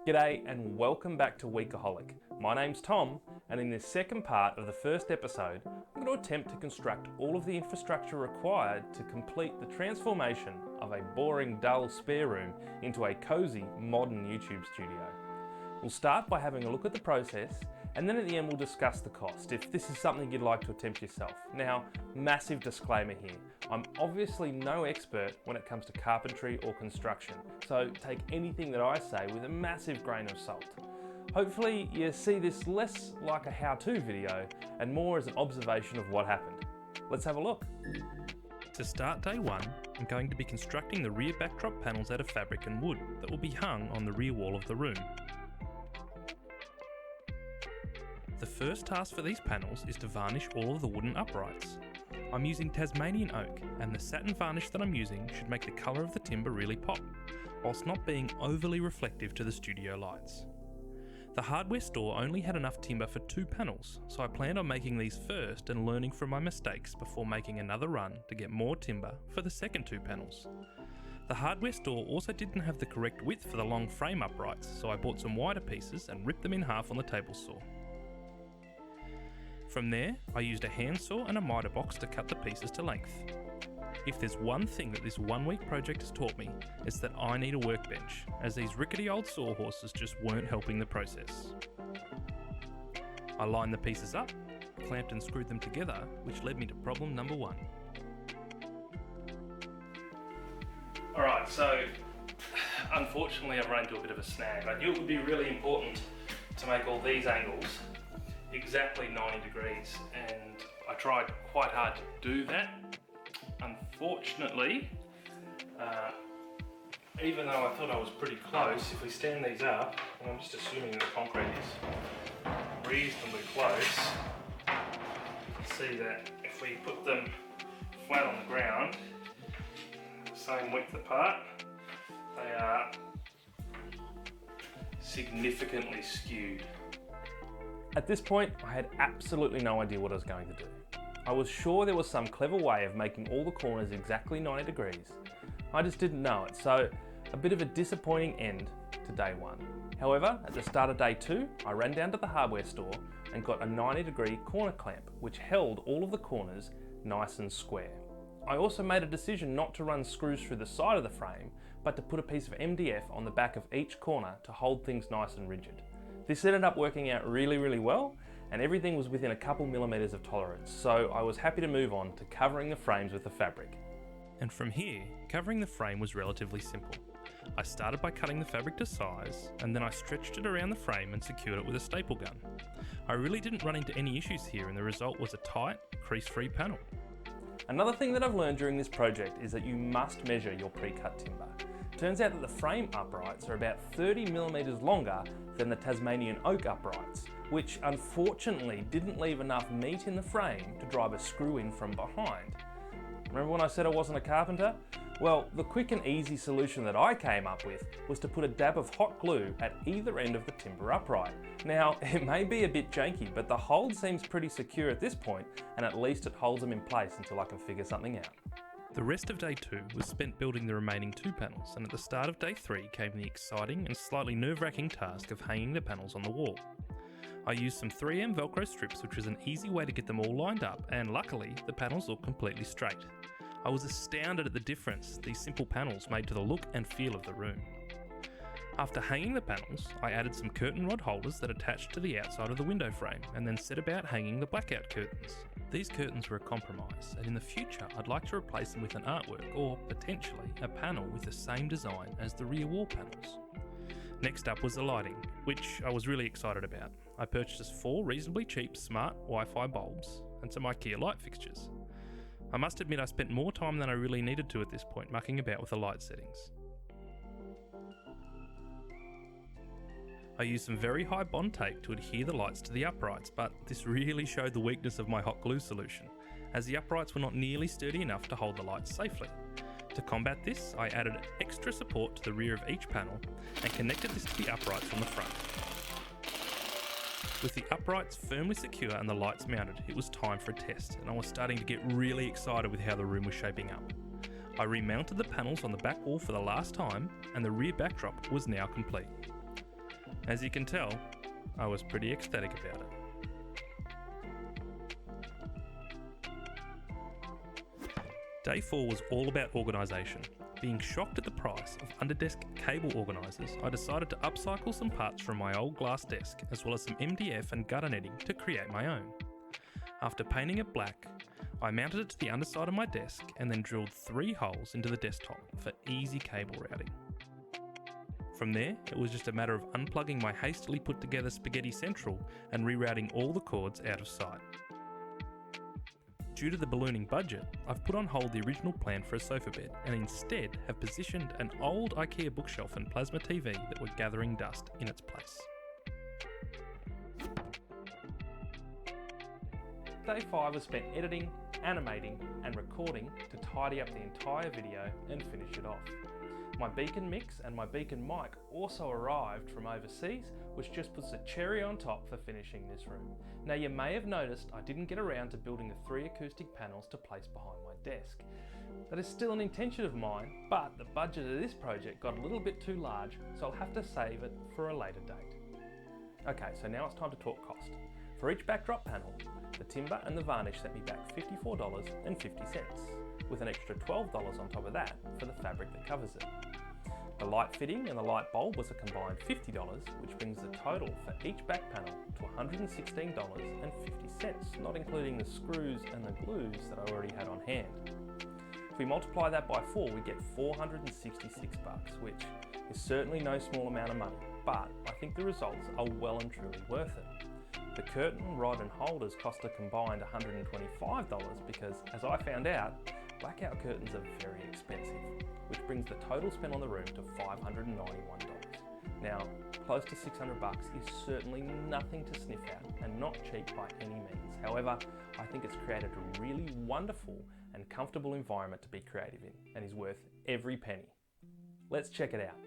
G'day and welcome back to Weekaholic. My name's Tom, and in this second part of the first episode, I'm going to attempt to construct all of the infrastructure required to complete the transformation of a boring, dull spare room into a cozy, modern YouTube studio. We'll start by having a look at the process, and then at the end we'll discuss the cost, if this is something you'd like to attempt yourself. Now, massive disclaimer here. I'm obviously no expert when it comes to carpentry or construction, so take anything that I say with a massive grain of salt. Hopefully you see this less like a how-to video and more as an observation of what happened. Let's have a look. To start day one, I'm going to be constructing the rear backdrop panels out of fabric and wood that will be hung on the rear wall of the room. The first task for these panels is to varnish all of the wooden uprights. I'm using Tasmanian oak, and the satin varnish that I'm using should make the colour of the timber really pop, whilst not being overly reflective to the studio lights. The hardware store only had enough timber for 2 panels, so I planned on making these first and learning from my mistakes before making another run to get more timber for the second 2 panels. The hardware store also didn't have the correct width for the long frame uprights, so I bought some wider pieces and ripped them in half on the table saw. From there, I used a handsaw and a miter box to cut the pieces to length. If there's one thing that this 1-week project has taught me, it's that I need a workbench, as these rickety old sawhorses just weren't helping the process. I lined the pieces up, clamped and screwed them together, which led me to problem number 1. Alright, so unfortunately I've run into a bit of a snag. I knew it would be really important to make all these angles exactly 90 degrees, and I tried quite hard to do that. Unfortunately, even though I thought I was pretty close, if we stand these up, and I'm just assuming the concrete is reasonably close, see that if we put them flat on the ground, the same width apart, they are significantly skewed. At this point, I had absolutely no idea what I was going to do. I was sure there was some clever way of making all the corners exactly 90 degrees. I just didn't know it, so a bit of a disappointing end to day 1. However, at the start of day 2, I ran down to the hardware store and got a 90-degree corner clamp, which held all of the corners nice and square. I also made a decision not to run screws through the side of the frame, but to put a piece of MDF on the back of each corner to hold things nice and rigid. This ended up working out really well, and everything was within a couple millimeters of tolerance, so I was happy to move on to covering the frames with the fabric. And from here, covering the frame was relatively simple. I started by cutting the fabric to size, and then I stretched it around the frame and secured it with a staple gun. I really didn't run into any issues here, and the result was a tight, crease-free panel. Another thing that I've learned during this project is that you must measure your pre-cut timber. Turns out that the frame uprights are about 30 millimeters longer than the Tasmanian oak uprights, which unfortunately didn't leave enough meat in the frame to drive a screw in from behind. Remember when I said I wasn't a carpenter? Well, the quick and easy solution that I came up with was to put a dab of hot glue at either end of the timber upright. Now, it may be a bit janky, but the hold seems pretty secure at this point, and at least it holds them in place until I can figure something out. The rest of day 2 was spent building the remaining 2 panels, and at the start of day 3 came the exciting and slightly nerve-wracking task of hanging the panels on the wall. I used some 3M Velcro strips, which was an easy way to get them all lined up, and luckily the panels looked completely straight. I was astounded at the difference these simple panels made to the look and feel of the room. After hanging the panels, I added some curtain rod holders that attached to the outside of the window frame, and then set about hanging the blackout curtains. These curtains were a compromise, and in the future I'd like to replace them with an artwork, or potentially a panel with the same design as the rear wall panels. Next up was the lighting, which I was really excited about. I purchased 4 reasonably cheap smart Wi-Fi bulbs and some IKEA light fixtures. I must admit I spent more time than I really needed to at this point mucking about with the light settings. I used some very high bond tape to adhere the lights to the uprights, but this really showed the weakness of my hot glue solution, as the uprights were not nearly sturdy enough to hold the lights safely. To combat this, I added extra support to the rear of each panel and connected this to the uprights on the front. With the uprights firmly secure and the lights mounted, it was time for a test, and I was starting to get really excited with how the room was shaping up. I remounted the panels on the back wall for the last time, and the rear backdrop was now complete. As you can tell, I was pretty ecstatic about it. Day 4 was all about organisation. Being shocked at the price of under-desk cable organisers, I decided to upcycle some parts from my old glass desk, as well as some MDF and gutter netting to create my own. After painting it black, I mounted it to the underside of my desk and then drilled 3 holes into the desktop for easy cable routing. From there, it was just a matter of unplugging my hastily put together spaghetti central and rerouting all the cords out of sight. Due to the ballooning budget, I've put on hold the original plan for a sofa bed and instead have positioned an old IKEA bookshelf and plasma TV that were gathering dust in its place. Day 5 was spent editing, animating and recording to tidy up the entire video and finish it off. My beacon mix and my beacon mic also arrived from overseas, which just puts a cherry on top for finishing this room. Now you may have noticed I didn't get around to building the 3 acoustic panels to place behind my desk. That is still an intention of mine, but the budget of this project got a little bit too large, so I'll have to save it for a later date. Okay, so now it's time to talk cost. For each backdrop panel, the timber and the varnish set me back $54.50, with an extra $12 on top of that for the fabric that covers it. The light fitting and the light bulb was a combined $50, which brings the total for each back panel to $116.50, not including the screws and the glues that I already had on hand. If we multiply that by 4, we get $466, which is certainly no small amount of money, but I think the results are well and truly worth it. The curtain, rod and holders cost a combined $125 because, as I found out, blackout curtains are very expensive, which brings the total spent on the room to $591. Now, close to $600 is certainly nothing to sniff at and not cheap by any means. However, I think it's created a really wonderful and comfortable environment to be creative in and is worth every penny. Let's check it out.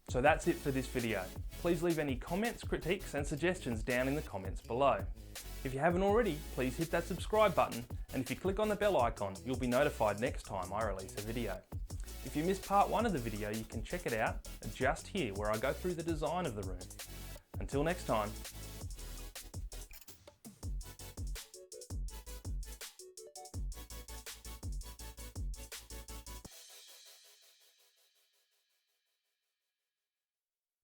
So that's it for this video. Please leave any comments, critiques and suggestions down in the comments below. If you haven't already, please hit that subscribe button, and if you click on the bell icon, you'll be notified next time I release a video. If you missed part 1 of the video, you can check it out just here where I go through the design of the room. Until next time,